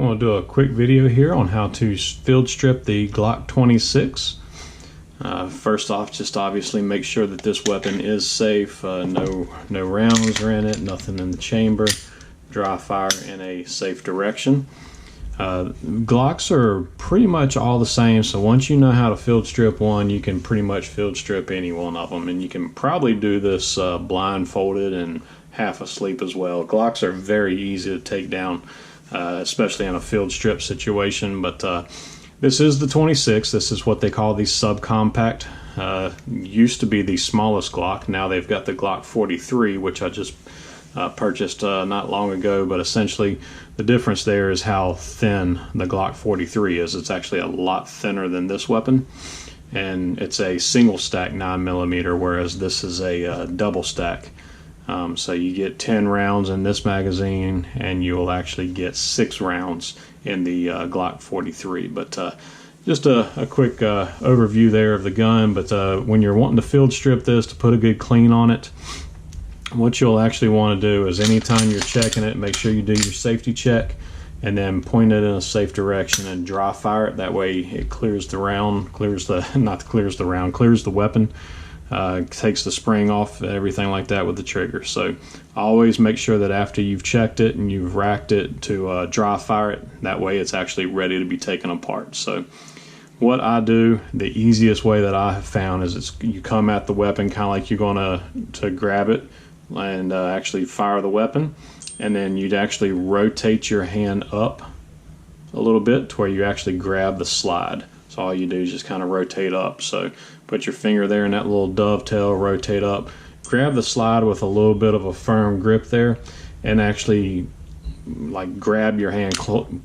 I'm going to do a quick video here on how to field strip the Glock 26. First off, just obviously make sure that this weapon is safe. No rounds are in it, nothing in the chamber. Dry fire in a safe direction. Glocks are pretty much all the same, so once you know how to field strip one, you can pretty much field strip any one of them, and you can probably do this blindfolded and half asleep as well. Glocks are very easy to take down, especially in a field strip situation, but this is the 26. This is what they call the subcompact. Used to be the smallest Glock. Now they've got the Glock 43, which I just purchased not long ago, but essentially the difference there is how thin the Glock 43 is. It's actually a lot thinner than this weapon, and it's a single stack 9mm, whereas this is a double stack. So you get 10 rounds in this magazine, and you will actually get 6 rounds in the Glock 43. But just a quick overview there of the gun. But when you're wanting to field strip this to put a good clean on it, what you'll actually want to do is anytime you're checking it, make sure you do your safety check and then point it in a safe direction and dry fire it. That way it clears the round, clears the weapon, takes the spring off, everything like that with the trigger. So always make sure that after you've checked it and you've racked it to dry fire it. That way it's actually ready to be taken apart. So what I do, the easiest way that I have found is you come at the weapon kind of like you're going to grab it and actually fire the weapon, and then you'd actually rotate your hand up a little bit to where you actually grab the slide. So all you do is just kind of rotate up. So put your finger there in that little dovetail, rotate up, grab the slide with a little bit of a firm grip there, and actually like grab your hand,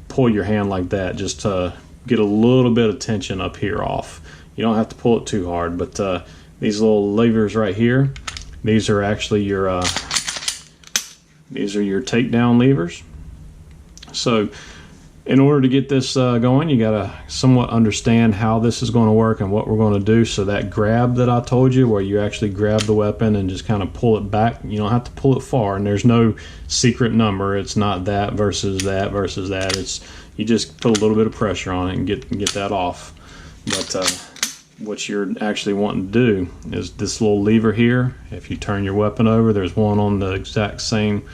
pull your hand like that, just to get a little bit of tension up here off. You don't have to pull it too hard, but these little levers right here, these are actually your takedown levers. So in order to get this going, you gotta somewhat understand how this is going to work and what we're going to do. So that grab that I told you, where you actually grab the weapon and just kind of pull it back, you don't have to pull it far, and there's no secret number. It's not that versus that versus that. It's you just put a little bit of pressure on it and get that off. But what you're actually wanting to do is this little lever here. If you turn your weapon over, there's one on the exact same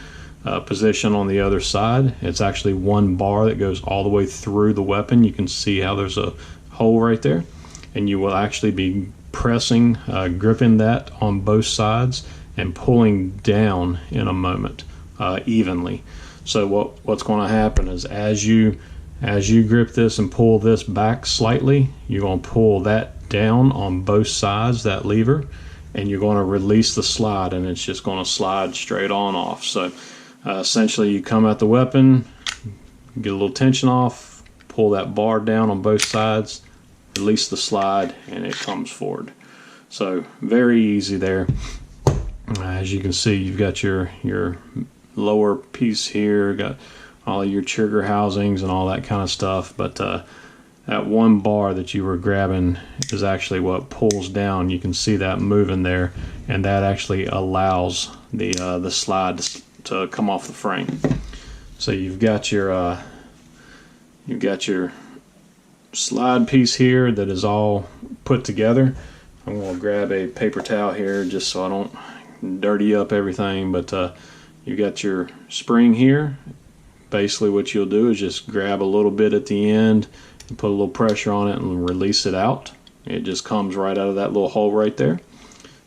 position on the other side. It's actually one bar that goes all the way through the weapon. You can see how there's a hole right there, and you will actually be pressing, gripping that on both sides and pulling down in a moment evenly. So what's going to happen is as you grip this and pull this back slightly, you're going to pull that down on both sides, that lever, and you're going to release the slide, and it's just going to slide straight on off. So essentially you come at the weapon, get a little tension off, pull that bar down on both sides, release the slide, and it comes forward. So very easy there. As you can see, you've got your lower piece here, got all your trigger housings and all that kind of stuff, but that one bar that you were grabbing is actually what pulls down. You can see that moving there, and that actually allows the slide to come off the frame. So you've got your slide piece here that is all put together. I'm going to grab a paper towel here just so I don't dirty up everything, but you got your spring here. Basically what you'll do is just grab a little bit at the end and put a little pressure on it and release it out. It just comes right out of that little hole right there.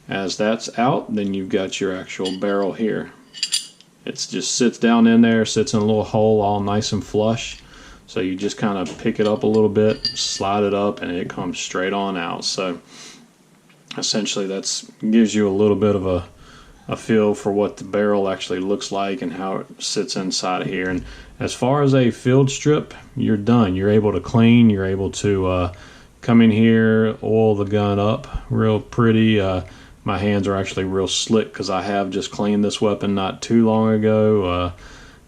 As that's out, then you've got your actual barrel here. It just sits down in there, sits in a little hole all nice and flush. So you just kind of pick it up a little bit, slide it up, and it comes straight on out. So essentially that gives you a little bit of a feel for what the barrel actually looks like and how it sits inside of here. And as far as a field strip, you're done. You're able to clean. You're able to come in here, oil the gun up real pretty. My hands are actually real slick because I have just cleaned this weapon not too long ago.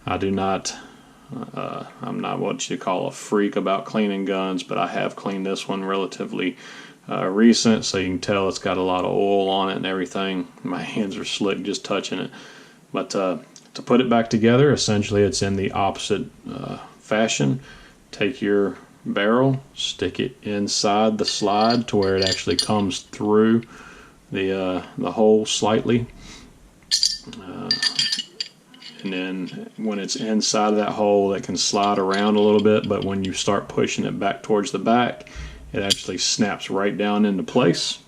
I'm not what you call a freak about cleaning guns, but I have cleaned this one relatively recent, so you can tell it's got a lot of oil on it and everything. My hands are slick just touching it. But to put it back together, essentially it's in the opposite fashion. Take your barrel, stick it inside the slide to where it actually comes through the hole slightly. And then when it's inside of that hole, it can slide around a little bit, but when you start pushing it back towards the back, it actually snaps right down into place.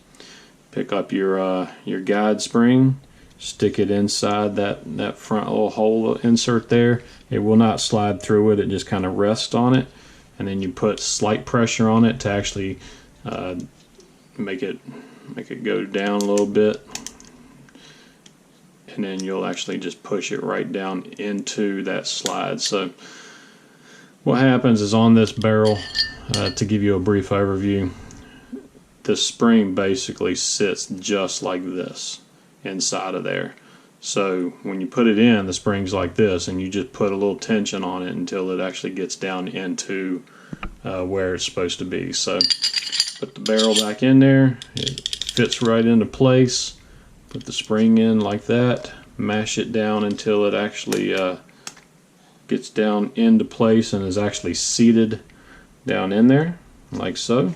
Pick up your guide spring, stick it inside that front little hole insert there. It will not slide through it, it just kind of rests on it. And then you put slight pressure on it to actually make it go down a little bit. And then you'll actually just push it right down into that slide. So what happens is on this barrel, to give you a brief overview, the spring basically sits just like this inside of there. So when you put it in, the spring's like this, and you just put a little tension on it until it actually gets down into where it's supposed to be. So put the barrel back in there, it fits right into place. Put the spring in like that, mash it down until it actually gets down into place and is actually seated down in there, like so.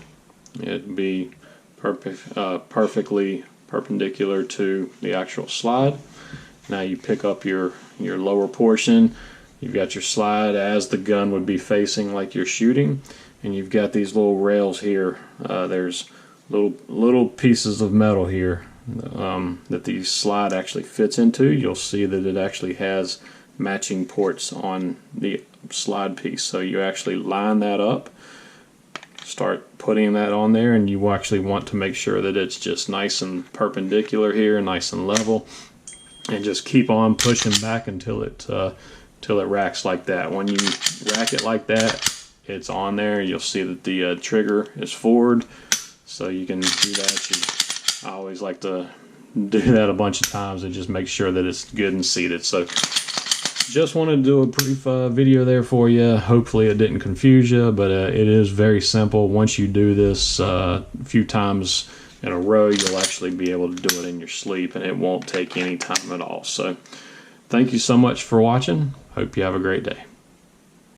It'd be perfectly perpendicular to the actual slide. Now you pick up your lower portion. You've got your slide as the gun would be facing like you're shooting, and you've got these little rails here. There's little pieces of metal here that the slide actually fits into. You'll see that it actually has matching ports on the slide piece. So you actually line that up, start putting that on there, and you actually want to make sure that it's just nice and perpendicular here, nice and level, and just keep on pushing back until it racks like that. When you rack it like that, it's on there. You'll see that the trigger is forward, so you can do that. I always like to do that a bunch of times and just make sure that it's good and seated. So just wanted to do a brief video there for you. Hopefully it didn't confuse you, but it is very simple. Once you do this a few times in a row, you'll actually be able to do it in your sleep, and it won't take any time at all. So thank you so much for watching. Hope you have a great day.